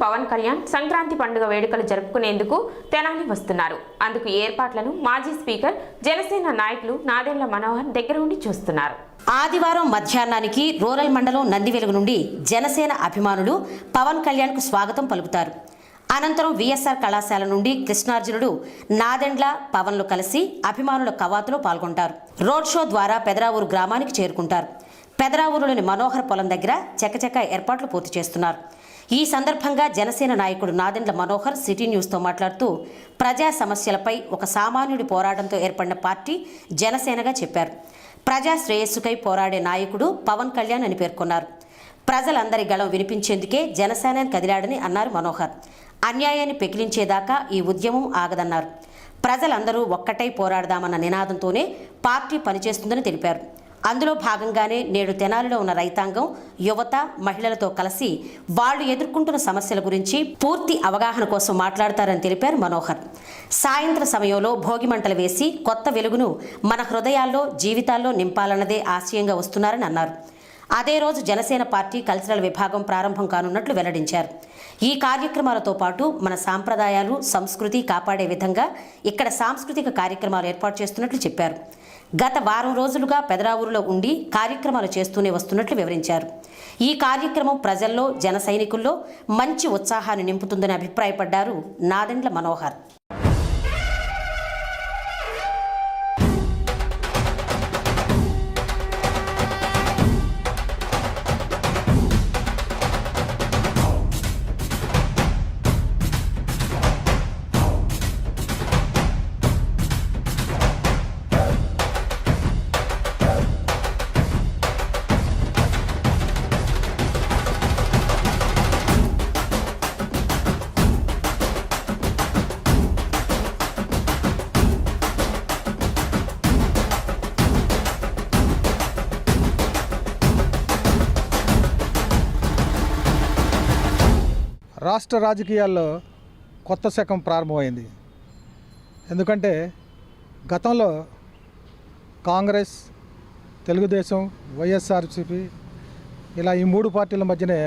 పవన్ కళ్యాణ్ సంక్రాంతి పండుగ వేడుకలు జరుపుకునేందుకు తెనాలి వస్తున్నారు. అందుకు ఏర్పాట్లను మాజీ స్పీకర్ జనసేన నాయకులు నాదెండ్ల మనోహర్ దగ్గర ఉండి చూస్తున్నారు. ఆదివారం మధ్యాహ్నానికి రూరల్ మండలం నందివెలుగు నుండి జనసేన అభిమానులు పవన్ కళ్యాణ్కు స్వాగతం పలుకుతారు. అనంతరం విఎస్ఆర్ కళాశాల నుండి కృష్ణార్జునుడు నాదెండ్ల పవన్లు కలిసి అభిమానుల కవాతులో పాల్గొంటారు. రోడ్ షో ద్వారా పెదరావూరు గ్రామానికి చేరుకుంటారు. పెదరావూరులోని మనోహర్ పొలం దగ్గర చకచక ఏర్పాట్లు పూర్తి చేస్తున్నారు. ఈ సందర్భంగా జనసేన నాయకుడు నాదెండ్ల మనోహర్ సిటీ న్యూస్తో మాట్లాడుతూ ప్రజా సమస్యలపై ఒక సామాన్యుడి పోరాటంతో ఏర్పడిన పార్టీ జనసేనగా చెప్పారు. ప్రజా శ్రేయస్సుకై పోరాడే నాయకుడు పవన్ కళ్యాణ్ అని పేర్కొన్నారు. ప్రజలందరి గళం వినిపించేందుకే జనసేన కదిలాడని అన్నారు మనోహర్. అన్యాయాన్ని పెకిలించేదాకా ఈ ఉద్యమం ఆగదన్నారు. ప్రజలందరూ ఒక్కటై పోరాడదామన్న నినాదంతోనే పార్టీ పనిచేస్తుందని తెలిపారు. అందులో భాగంగానే నేడు తెనాలిలో ఉన్న రైతాంగం, యువత, మహిళలతో కలిసి వాళ్లు ఎదుర్కొంటున్న సమస్యల గురించి పూర్తి అవగాహన కోసం మాట్లాడతారని తెలిపారు మనోహర్. సాయంత్రం సమయంలో భోగి మంటలు వేసి కొత్త వెలుగును మన హృదయాల్లో, జీవితాల్లో నింపాలన్నదే ఆశయంగా వస్తున్నారని అన్నారు. అదే రోజు జనసేన పార్టీ కల్చరల్ విభాగం ప్రారంభం కానున్నట్లు వెల్లడించారు. ఈ కార్యక్రమాలతో పాటు మన సాంప్రదాయాలు, సంస్కృతి కాపాడే విధంగా ఇక్కడ సాంస్కృతిక కార్యక్రమాలు ఏర్పాటు చేస్తున్నట్లు చెప్పారు. గత వారం రోజులుగా పెదరావూరులో ఉండి కార్యక్రమాలు చేస్తూనే వస్తున్నట్లు వివరించారు. ఈ కార్యక్రమం ప్రజల్లో, జన సైనికుల్లో మంచి ఉత్సాహాన్ని నింపుతుందని అభిప్రాయపడ్డారు నాదెండ్ల మనోహర్. రాష్ట్ర రాజకీయాల్లో కొత్త శకం ప్రారంభమైంది. ఎందుకంటే గతంలో కాంగ్రెస్, తెలుగుదేశం, వైఎస్ఆర్సీపీ ఇలా ఈ మూడు పార్టీల మధ్యనే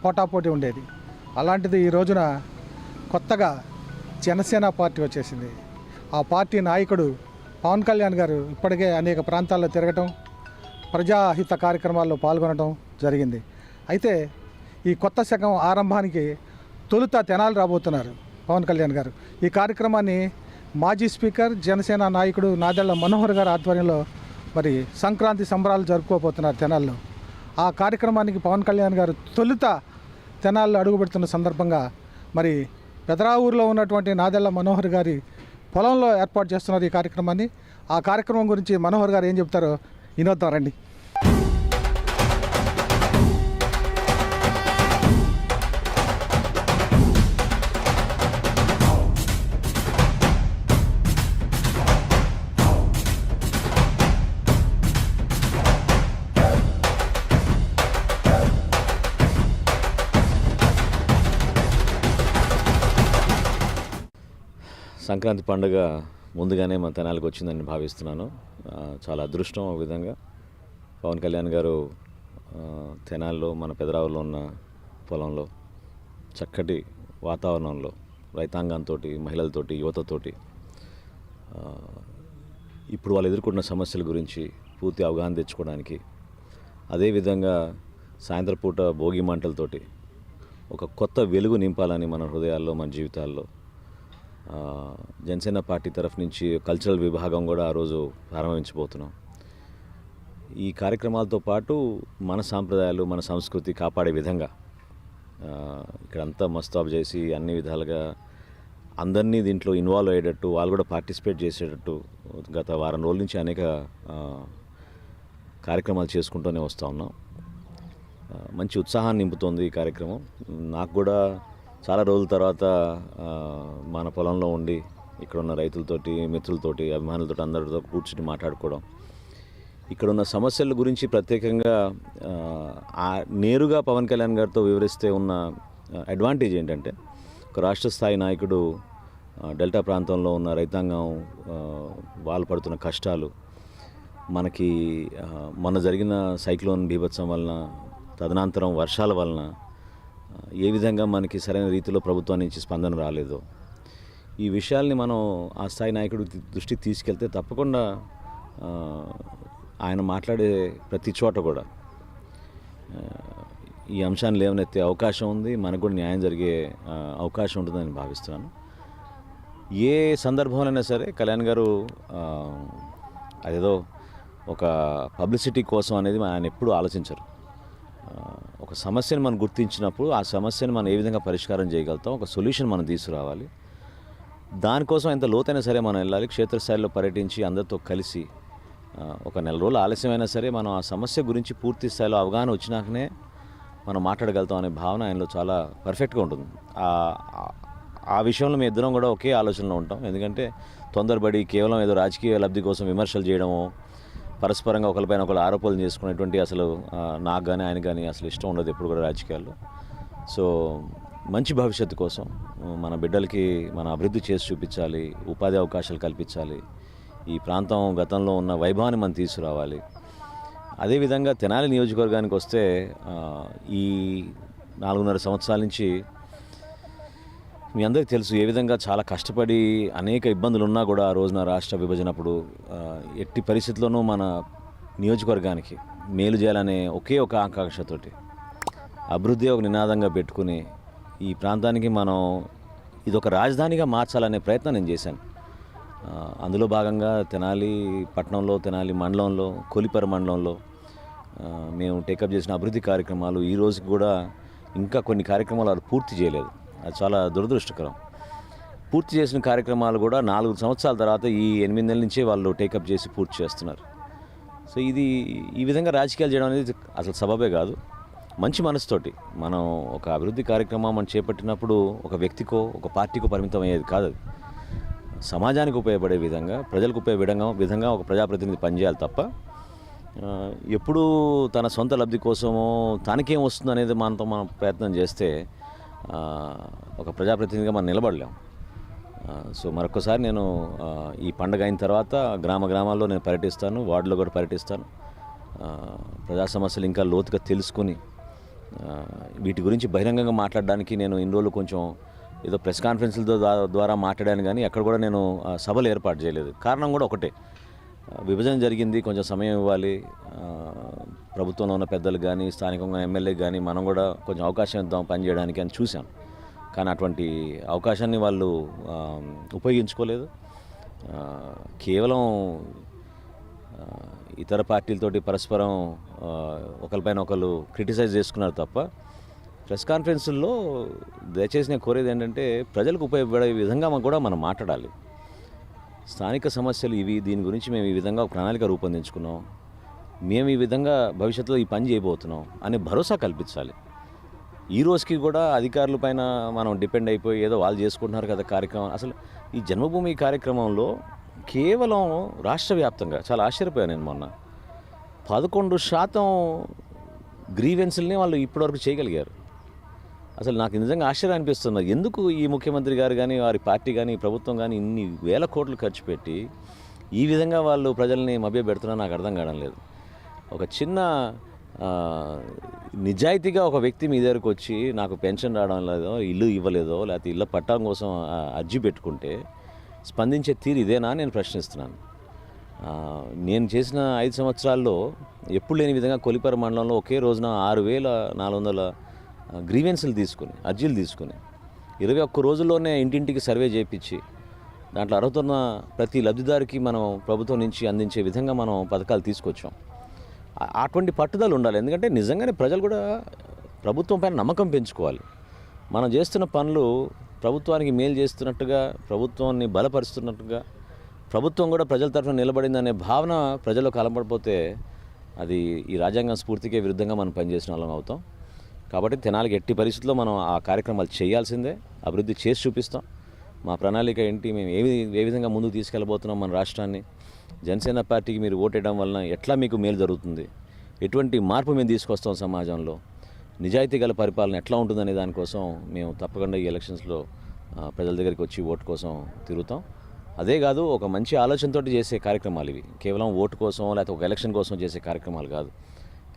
పోటాపోటీ ఉండేది. అలాంటిది ఈ రోజున కొత్తగా జనసేన పార్టీ వచ్చేసింది. ఆ పార్టీ నాయకుడు పవన్ కళ్యాణ్ గారు ఇప్పటికే అనేక ప్రాంతాల్లో తిరగటం, ప్రజాహిత కార్యక్రమాల్లో పాల్గొనడం జరిగింది. అయితే ఈ కొత్త శకం ఆరంభానికి తొలుత తెనాలి రాబోతున్నారు పవన్ కళ్యాణ్ గారు. ఈ కార్యక్రమాన్ని మాజీ స్పీకర్, జనసేన నాయకుడు నాదెండ్ల మనోహర్ గారి ఆధ్వర్యంలో మరి సంక్రాంతి సంబరాలు జరుపుకోబోతున్నారు తెనాలిలో. ఆ కార్యక్రమానికి పవన్ కళ్యాణ్ గారు తొలుత తెనాలిలో అడుగుపెడుతున్న సందర్భంగా మరి పెదరావూరులో ఉన్నటువంటి నాదెండ్ల మనోహర్ గారి పొలంలో ఏర్పాటు చేస్తున్నారు ఈ కార్యక్రమాన్ని. ఆ కార్యక్రమం గురించి మనోహర్ గారు ఏం చెప్తారో వినోద్దాం రండి. సంక్రాంతి పండుగ ముందుగానే మన తెనాలికి వచ్చిందని భావిస్తున్నాను. చాలా అదృష్టం. ఒక విధంగా పవన్ కళ్యాణ్ గారు తెనాలిలో, మన పెదరావులో ఉన్న పొలంలో చక్కటి వాతావరణంలో రైతాంగంతో, మహిళలతోటి, యువతతోటి ఇప్పుడు వాళ్ళు ఎదుర్కొంటున్న సమస్యల గురించి పూర్తి అవగాహన తెచ్చుకోవడానికి, అదేవిధంగా సాయంత్రం పూట భోగి మంటలతోటి ఒక కొత్త వెలుగు నింపాలని మన హృదయాల్లో, మన జీవితాల్లో జనసేన పార్టీ తరఫు నుంచి కల్చరల్ విభాగం కూడా ఆ రోజు ప్రారంభించబోతున్నాం. ఈ కార్యక్రమాలతో పాటు మన సాంప్రదాయాలు, మన సంస్కృతి కాపాడే విధంగా ఇక్కడంతా మస్తాబ్ చేసి అన్ని విధాలుగా అందరినీ దీంట్లో ఇన్వాల్వ్ అయ్యేటట్టు, వాళ్ళు కూడా పార్టిసిపేట్ చేసేటట్టు గత వారం రోజుల నుంచి అనేక కార్యక్రమాలు చేసుకుంటూనే వస్తూ ఉన్నాం. మంచి ఉత్సాహాన్ని నింపుతోంది ఈ కార్యక్రమం. నాకు కూడా చాలా రోజుల తర్వాత మన పొలంలో ఉండి ఇక్కడ ఉన్న రైతులతోటి, మిత్రులతోటి, అభిమానులతో అందరితో కూర్చుని మాట్లాడుకోవడం, ఇక్కడ ఉన్న సమస్యల గురించి ప్రత్యేకంగా నేరుగా పవన్ కళ్యాణ్ గారితో వివరిస్తే ఉన్న అడ్వాంటేజ్ ఏంటంటే, ఒక రాష్ట్ర స్థాయి నాయకుడు డెల్టా ప్రాంతంలో ఉన్న రైతాంగం వాళ్ళు పడుతున్న కష్టాలు, మనకి మొన్న జరిగిన సైక్లోన్ బీభత్సం వలన, తదనంతరం వర్షాల వలన ఏ విధంగా మనకి సరైన రీతిలో ప్రభుత్వం నుంచి స్పందన రాలేదో ఈ విషయాల్ని మనం ఆ స్థాయి నాయకుడి దృష్టికి తీసుకెళ్తే తప్పకుండా ఆయన మాట్లాడే ప్రతి చోట కూడా ఈ అంశాన్ని లేవనెత్తే అవకాశం ఉంది, మనకు కూడా న్యాయం జరిగే అవకాశం ఉంటుందని భావిస్తున్నాను. ఏ సందర్భంలోనైనా సరే కళ్యాణ్ గారు అదేదో ఒక పబ్లిసిటీ కోసం అనేది ఆయన ఎప్పుడూ ఆలోచించరు. ఒక సమస్యను మనం గుర్తించినప్పుడు ఆ సమస్యను మనం ఏ విధంగా పరిష్కారం చేయగలుగుతాం, ఒక సొల్యూషన్ మనం తీసుకురావాలి. దానికోసం ఎంత లోతైనా సరే మనం వెళ్ళాలి. క్షేత్రస్థాయిలో పర్యటించి అందరితో కలిసి ఒక నెల రోజులు ఆలస్యమైనా సరే మనం ఆ సమస్య గురించి పూర్తి స్థాయిలో అవగాహన వచ్చినాకనే మనం మాట్లాడగలుగుతాం అనే భావన ఆయనలో చాలా పర్ఫెక్ట్గా ఉంటుంది. ఆ విషయంలో మేము ఇద్దరం కూడా ఒకే ఆలోచనలో ఉంటాం. ఎందుకంటే తొందరపడి కేవలం ఏదో రాజకీయ లబ్ధి కోసం విమర్శలు చేయడమో, పరస్పరంగా ఒకరిపైన ఒకరు ఆరోపణలు చేసుకునేటువంటి అసలు నాకు కానీ ఆయన కానీ అసలు ఇష్టం ఉండదు ఎప్పుడు కూడా రాజకీయాల్లో. సో మంచి భవిష్యత్తు కోసం మన బిడ్డలకి మన అభివృద్ధి చేసి చూపించాలి, ఉపాధి అవకాశాలు కల్పించాలి, ఈ ప్రాంతం గతంలో ఉన్న వైభవాన్ని మనం తీసుకురావాలి. అదేవిధంగా తెనాలి నియోజకవర్గానికి వస్తే ఈ 4.5 సంవత్సరాల నుంచి మీ అందరికీ తెలుసు ఏ విధంగా చాలా కష్టపడి అనేక ఇబ్బందులు ఉన్నా కూడా ఆ రోజున రాష్ట్ర విభజనప్పుడు ఎట్టి పరిస్థితుల్లోనూ మన నియోజకవర్గానికి మేలు చేయాలనే ఒకే ఒక ఆకాంక్షతోటి అభివృద్ధి ఒక నినాదంగా పెట్టుకుని ఈ ప్రాంతానికి మనం ఇదొక రాజధానిగా మార్చాలనే ప్రయత్నం నేను చేశాను. అందులో భాగంగా తెనాలి పట్టణంలో, తెనాలి మండలంలో, కొలిపర మండలంలో మేము టేకప్ చేసిన అభివృద్ధి కార్యక్రమాలు ఈ రోజుకి కూడా ఇంకా కొన్ని కార్యక్రమాలు అది పూర్తి చేయలేదు. అది చాలా దురదృష్టకరం. పూర్తి చేసిన కార్యక్రమాలు కూడా 4 సంవత్సరాల తర్వాత ఈ 8 నెలల నుంచే వాళ్ళు టేకప్ చేసి పూర్తి చేస్తున్నారు. సో ఇది ఈ విధంగా రాజకీయాలు చేయడం అనేది అసలు సబబే కాదు. మంచి మనసుతోటి మనం ఒక అభివృద్ధి కార్యక్రమం మనం చేపట్టినప్పుడు ఒక వ్యక్తికో ఒక పార్టీకో పరిమితం అయ్యేది కాదు. అది సమాజానికి ఉపయోగపడే విధంగా, ప్రజలకు ఉపయోగపడే విధంగా ఒక ప్రజాప్రతినిధి పనిచేయాలి తప్ప ఎప్పుడూ తన సొంత లబ్ధి కోసమో తనకేం వస్తుంది అనేది మనతో మనం ప్రయత్నం చేస్తే ఒక ప్రజాప్రతినిధిగా మనం నిలబడలేం. సో మరొకసారి నేను ఈ పండుగ అయిన తర్వాత గ్రామాల్లో నేను పర్యటిస్తాను, వార్డులో కూడా పర్యటిస్తాను. ప్రజా సమస్యలు ఇంకా లోతుగా తెలుసుకుని వీటి గురించి బహిరంగంగా మాట్లాడడానికి నేను ఇన్ని రోజులు కొంచెం ఏదో ప్రెస్ కాన్ఫరెన్స్ల ద్వారా మాట్లాడాను, కానీ ఎక్కడ కూడా నేను సభలు ఏర్పాటు చేయలేదు. కారణం కూడా ఒకటే, విభజన జరిగింది, కొంచెం సమయం ఇవ్వాలి. ప్రభుత్వంలో ఉన్న పెద్దలకు కానీ స్థానికంగా ఎమ్మెల్యేకి కానీ మనం కూడా కొంచెం అవకాశం ఇద్దాం పనిచేయడానికి అని చూశాను. కానీ అటువంటి అవకాశాన్ని వాళ్ళు ఉపయోగించుకోలేదు. కేవలం ఇతర పార్టీలతోటి పరస్పరం ఒకరిపైన ఒకరు క్రిటిసైజ్ చేసుకున్నారు తప్ప ప్రెస్ కాన్ఫరెన్సుల్లో దయచేసి నేను కోరేది ఏంటంటే ప్రజలకు ఉపయోగపడే విధంగా కూడా మనం మాట్లాడాలి. స్థానిక సమస్యలు ఇవి, దీని గురించి మేము ఈ విధంగా ఒక ప్రణాళిక రూపొందించుకున్నాం, మేము ఈ విధంగా భవిష్యత్తులో ఈ పని చేయబోతున్నాం అనే భరోసా కల్పించాలి. ఈ రోజుకి కూడా అధికారుల పైన మనం డిపెండ్ అయిపోయి ఏదో వాళ్ళు చేసుకుంటున్నారు కదా కార్యక్రమం. అసలు ఈ జన్మభూమి కార్యక్రమంలో కేవలం రాష్ట్ర వ్యాప్తంగా చాలా ఆశ్చర్యపోయాను నేను. మొన్న 11% గ్రీవెన్స్ని వాళ్ళు ఇప్పటివరకు చేయగలిగారు. అసలు నాకు నిజంగా ఆశ్చర్యం అనిపిస్తుంది. ఎందుకు ఈ ముఖ్యమంత్రి గారు కానీ వారి పార్టీ కానీ ప్రభుత్వం కానీ ఇన్ని వేల కోట్లు ఖర్చు పెట్టి ఈ విధంగా వాళ్ళు ప్రజల్ని మభ్యపెడుతున్నా నాకు అర్థం కావడం లేదు. ఒక చిన్న నిజాయితీగా ఒక వ్యక్తి మీ దగ్గరకు వచ్చి నాకు పెన్షన్ రావడం లేదో, ఇల్లు ఇవ్వలేదో, లేకపోతే ఇళ్ళ పట్టడం కోసం అర్జీ పెట్టుకుంటే స్పందించే తీరు ఇదేనా నేను ప్రశ్నిస్తున్నాను. నేను చేసిన 5 సంవత్సరాల్లో ఎప్పుడు లేని విధంగా కొలిపర మండలంలో ఒకే రోజున 6,400 గ్రీవెన్స్లు తీసుకుని, అర్జీలు తీసుకుని 21 రోజుల్లోనే ఇంటింటికి సర్వే చేయించి దాంట్లో అర్హతున్న ప్రతి లబ్ధిదారికి మనం ప్రభుత్వం నుంచి అందించే విధంగా మనం పథకాలు తీసుకొచ్చాం. అటువంటి పట్టుదల ఉండాలి. ఎందుకంటే నిజంగానే ప్రజలు కూడా ప్రభుత్వం పైన నమ్మకం పెంచుకోవాలి. మనం చేస్తున్న పనులు ప్రభుత్వానికి మేలు చేస్తున్నట్టుగా, ప్రభుత్వాన్ని బలపరుస్తున్నట్టుగా, ప్రభుత్వం కూడా ప్రజల తరఫున నిలబడిందనే భావన ప్రజల్లో కలపడిపోతే అది ఈ రాజ్యాంగం స్ఫూర్తికే విరుద్ధంగా మనం పనిచేసిన వాళ్ళం అవుతాం. కాబట్టి తెనాలికి ఎట్టి పరిస్థితుల్లో మనం ఆ కార్యక్రమాలు చేయాల్సిందే, అభివృద్ధి చేసి చూపిస్తాం. మా ప్రణాళిక ఏంటి, మేము ఏ విధంగా ముందుకు తీసుకెళ్ళబోతున్నాం మన రాష్ట్రాన్ని, జనసేన పార్టీకి మీరు ఓటేయడం వలన ఎట్లా మీకు మేలు జరుగుతుంది, ఎటువంటి మార్పు మేము తీసుకొస్తాం సమాజంలో, నిజాయితీ గల పరిపాలన ఎట్లా ఉంటుందనే దానికోసం మేము తప్పకుండా ఈ ఎలక్షన్స్లో ప్రజల దగ్గరికి వచ్చి ఓటు కోసం తిరుగుతాం. అదే కాదు, ఒక మంచి ఆలోచనతో చేసే కార్యక్రమాలు ఇవి. కేవలం ఓటు కోసం లేకపోతే ఒక ఎలక్షన్ కోసం చేసే కార్యక్రమాలు కాదు.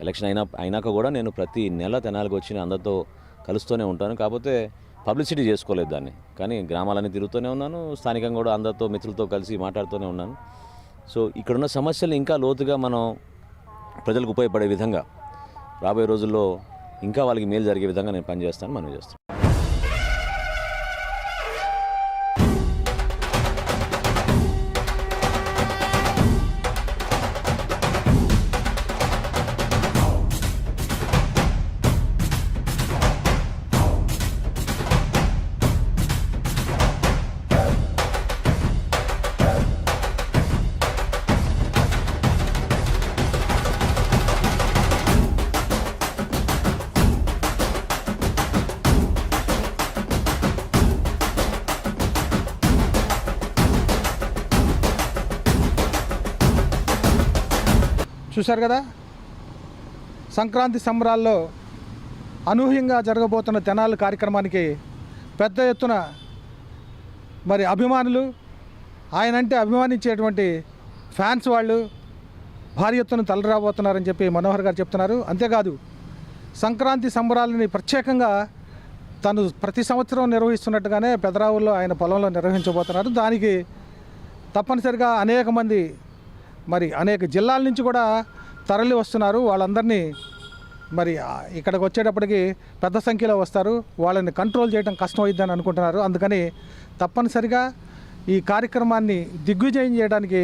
ఎలక్షన్ అయినాక కూడా నేను ప్రతి నెల తెనాలికి వచ్చి అందరితో కలుస్తూనే ఉంటాను. కాకపోతే పబ్లిసిటీ చేసుకోలేదు దాన్ని. కానీ గ్రామాలన్నీ తిరుగుతూనే ఉన్నాను, స్థానికంగా కూడా అందరితో మిత్రులతో కలిసి మాట్లాడుతూనే ఉన్నాను. సో ఇక్కడున్న సమస్యలు ఇంకా లోతుగా మనం ప్రజలకు ఉపయోగపడే విధంగా రాబోయే రోజుల్లో ఇంకా వాళ్ళకి మేలు జరిగే విధంగా నేను పనిచేస్తాను, మనం చేస్తాను. చూశారు కదా, సంక్రాంతి సంబరాల్లో అనూహ్యంగా జరగబోతున్న తెనాలి కార్యక్రమానికి పెద్ద ఎత్తున మరి అభిమానులు, ఆయనంటే అభిమానించేటువంటి ఫ్యాన్స్ వాళ్ళు భారీ ఎత్తున తలరాబోతున్నారని చెప్పి మనోహర్ గారు చెప్తున్నారు. అంతేకాదు సంక్రాంతి సంబరాలని ప్రత్యేకంగా తను ప్రతి సంవత్సరం నిర్వహిస్తున్నట్టుగానే పెదరావుల్లో ఆయన పొలంలో నిర్వహించబోతున్నారు. దానికి తప్పనిసరిగా అనేక మంది మరి అనేక జిల్లాల నుంచి కూడా తరలి వస్తున్నారు. వాళ్ళందరినీ మరి ఇక్కడికి వచ్చేటప్పటికి పెద్ద సంఖ్యలో వస్తారు. వాళ్ళని కంట్రోల్ చేయడం కష్టమైద్దని అనుకుంటున్నారు. అందుకని తప్పనిసరిగా ఈ కార్యక్రమాన్ని దిగ్విజయం చేయడానికి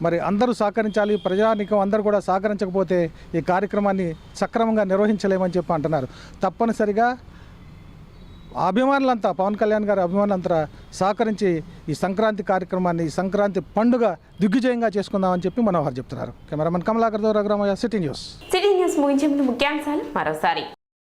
మరి అందరూ సహకరించాలి. ప్రజానీకం అందరూ కూడా సహకరించకపోతే ఈ కార్యక్రమాన్ని సక్రమంగా నిర్వహించలేమని చెప్పి అంటున్నారు. తప్పనిసరిగా అభిమానులంతా, పవన్ కళ్యాణ్ గారి అభిమానులంతా సహకరించి ఈ సంక్రాంతి కార్యక్రమాన్ని, ఈ సంక్రాంతి పండుగ దిగ్విజయంగా చేసుకుందామని చెప్పి మనోహర్ చెప్తున్నారు. కెమెరామెన్ కమలాకర్ తో Raghuramayya, city news. City news ముగించే ముందు ముఖ్యాంశాలు మరోసారి.